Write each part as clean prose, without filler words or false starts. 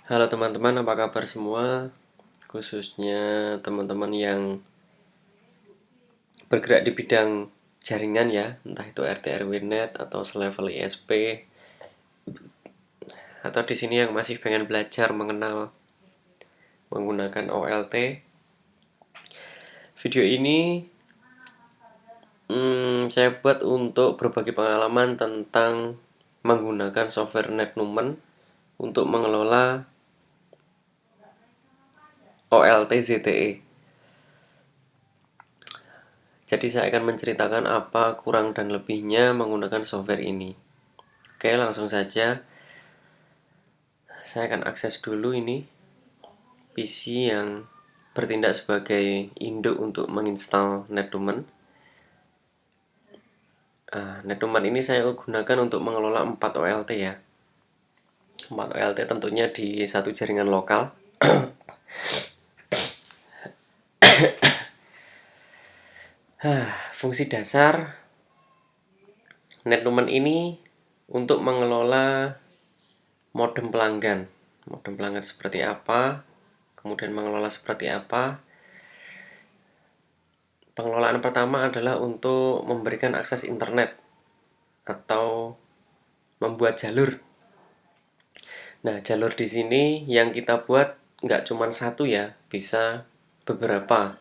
Halo teman-teman, apa kabar semua? Khususnya teman-teman yang bergerak di bidang jaringan ya, entah itu RT RW net atau selevel ISP, atau di sini yang masih pengen belajar mengenal menggunakan OLT. Video ini saya buat untuk berbagi pengalaman tentang menggunakan software NetNumen untuk mengelola OLT ZTE. Jadi saya akan menceritakan apa kurang dan lebihnya menggunakan software ini. Oke, langsung saja. Saya akan akses dulu ini PC yang bertindak sebagai induk untuk menginstal NetNumen. NetNumen ini saya gunakan untuk mengelola 4 OLT ya. 4 OLT tentunya di satu jaringan lokal. Fungsi dasar NetNumen ini untuk mengelola modem pelanggan. Modem pelanggan seperti apa, kemudian mengelola seperti apa. Pengelolaan pertama adalah untuk memberikan akses internet atau membuat jalur. Nah, jalur di sini yang kita buat nggak cuma satu ya, bisa beberapa.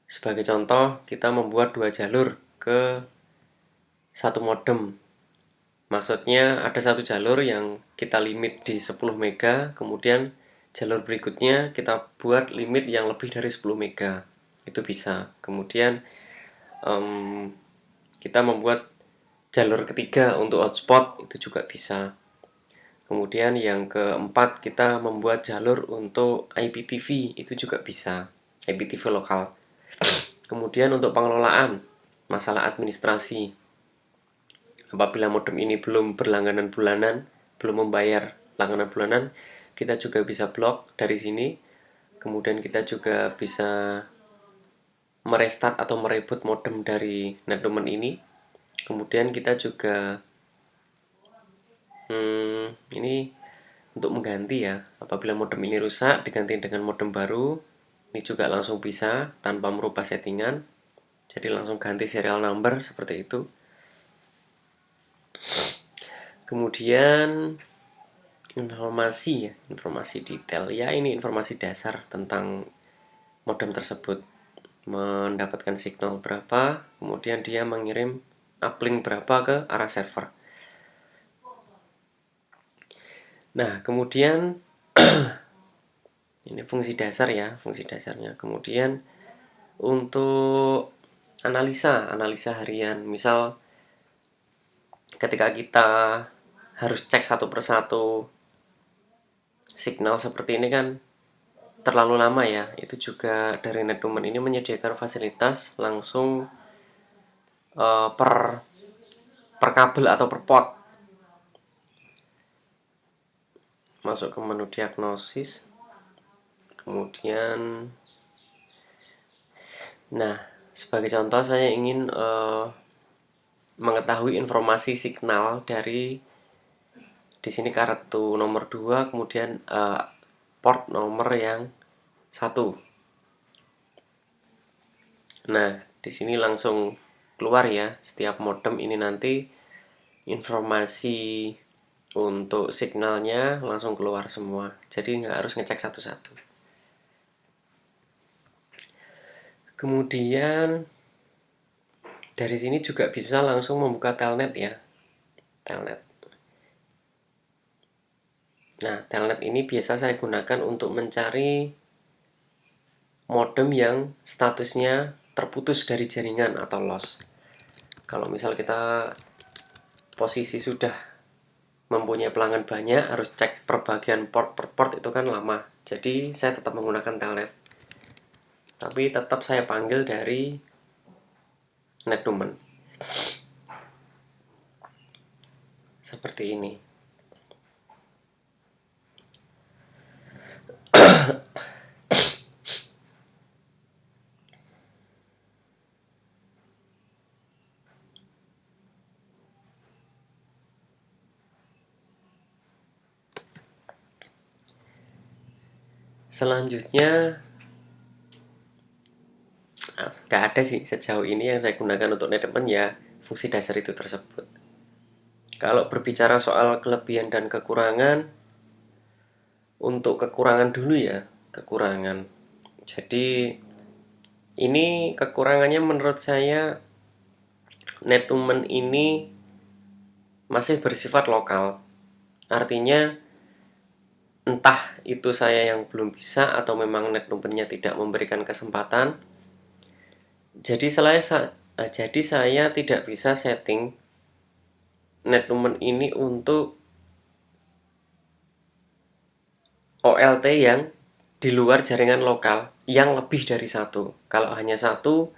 Sebagai contoh, kita membuat 2 jalur ke satu modem. Maksudnya ada satu jalur yang kita limit di 10 mega, kemudian jalur berikutnya kita buat limit yang lebih dari 10 mega. Itu bisa. Kemudian kita membuat jalur ketiga untuk hotspot, itu juga bisa. Kemudian yang keempat, kita membuat jalur untuk IPTV, itu juga bisa. IPTV lokal. Kemudian untuk pengelolaan, masalah administrasi. Apabila modem ini belum berlangganan bulanan, belum membayar langganan bulanan, kita juga bisa blok dari sini. Kemudian kita juga bisa merestart atau mereboot modem dari NetNumen ini. Kemudian kita juga ini untuk mengganti ya. Apabila modem ini rusak, diganti dengan modem baru. Ini juga langsung bisa tanpa merubah settingan. Jadi langsung ganti serial number seperti itu. Kemudian informasi detail ya, ini informasi dasar tentang modem tersebut. Mendapatkan signal berapa, kemudian dia mengirim uplink berapa ke arah server. Nah, kemudian ini fungsi dasar ya, fungsi dasarnya. Kemudian untuk analisa harian, misal ketika kita harus cek satu persatu signal seperti ini kan terlalu lama ya. Itu juga dari NetNumen ini menyediakan fasilitas langsung per kabel atau per port. Masuk ke menu diagnosis. Kemudian sebagai contoh saya ingin mengetahui informasi signal dari di sini kartu nomor 2, kemudian port nomor yang 1. Nah, di sini langsung keluar ya, setiap modem ini nanti informasi untuk signalnya langsung keluar semua. Jadi nggak harus ngecek satu-satu. Kemudian dari sini juga bisa langsung membuka telnet ya. Telnet. Nah, telnet ini biasa saya gunakan untuk mencari modem yang statusnya terputus dari jaringan atau loss. Kalau misal kita posisi sudah mempunyai pelanggan banyak, harus cek perbagian port per port, itu kan lama. Jadi saya tetap menggunakan telnet. Tapi tetap saya panggil dari NetNumen. Seperti ini. Selanjutnya nggak ada sih sejauh ini yang saya gunakan untuk netdemen, ya fungsi dasar itu tersebut. Kalau berbicara soal kelebihan dan kekurangan, untuk kekurangan dulu ya, kekurangan. Jadi ini kekurangannya menurut saya, netwoman ini masih bersifat lokal. Artinya entah itu saya yang belum bisa atau memang netwomannya tidak memberikan kesempatan. Jadi saya tidak bisa setting netwoman ini untuk OLT yang di luar jaringan lokal yang lebih dari satu. Kalau hanya satu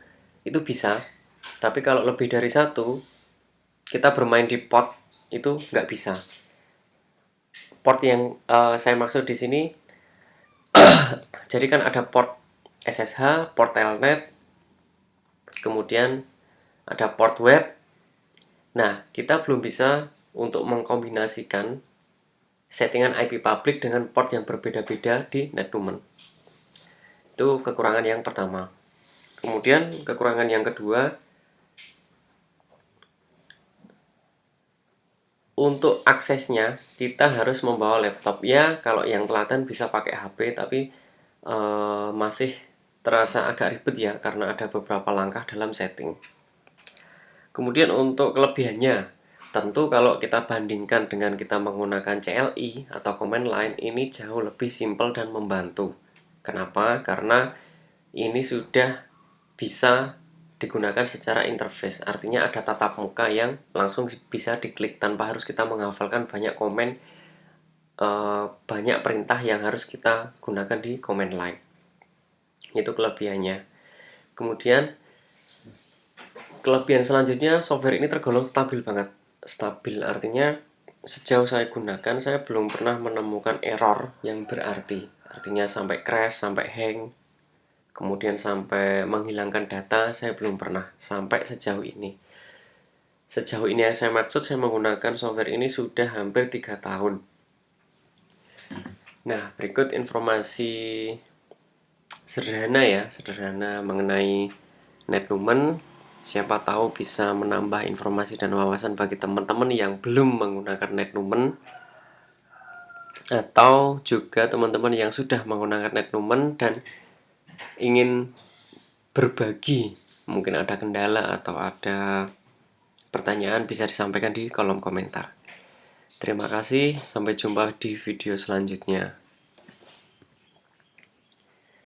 itu bisa, tapi kalau lebih dari satu kita bermain di port itu nggak bisa. Port yang saya maksud di sini, jadi kan ada port SSH, port telnet, kemudian ada port web. Nah, kita belum bisa untuk mengkombinasikan settingan IP public dengan port yang berbeda-beda di netwoman. Itu kekurangan yang pertama. Kemudian kekurangan yang kedua, untuk aksesnya kita harus membawa laptop. Ya, kalau yang telaten bisa pakai HP, tapi masih terasa agak ribet ya karena ada beberapa langkah dalam setting. Kemudian untuk kelebihannya, tentu kalau kita bandingkan dengan kita menggunakan CLI atau command line, ini jauh lebih simpel dan membantu. Kenapa? Karena ini sudah bisa digunakan secara interface, artinya ada tatap muka yang langsung bisa diklik tanpa harus kita menghafalkan banyak komen, banyak perintah yang harus kita gunakan di command line. Itu kelebihannya. Kemudian kelebihan selanjutnya, software ini tergolong stabil banget. Stabil artinya sejauh saya gunakan, saya belum pernah menemukan error yang berarti. Artinya sampai crash, sampai hang, kemudian sampai menghilangkan data, saya belum pernah sampai sejauh ini. Sejauh ini yang saya maksud, saya menggunakan software ini sudah hampir 3 tahun. Nah, berikut informasi sederhana mengenai netwoman. Siapa tahu bisa menambah informasi dan wawasan bagi teman-teman yang belum menggunakan netwoman, atau juga teman-teman yang sudah menggunakan netwoman dan ingin berbagi, mungkin ada kendala atau ada pertanyaan, bisa disampaikan di kolom komentar. Terima kasih, sampai jumpa di video selanjutnya.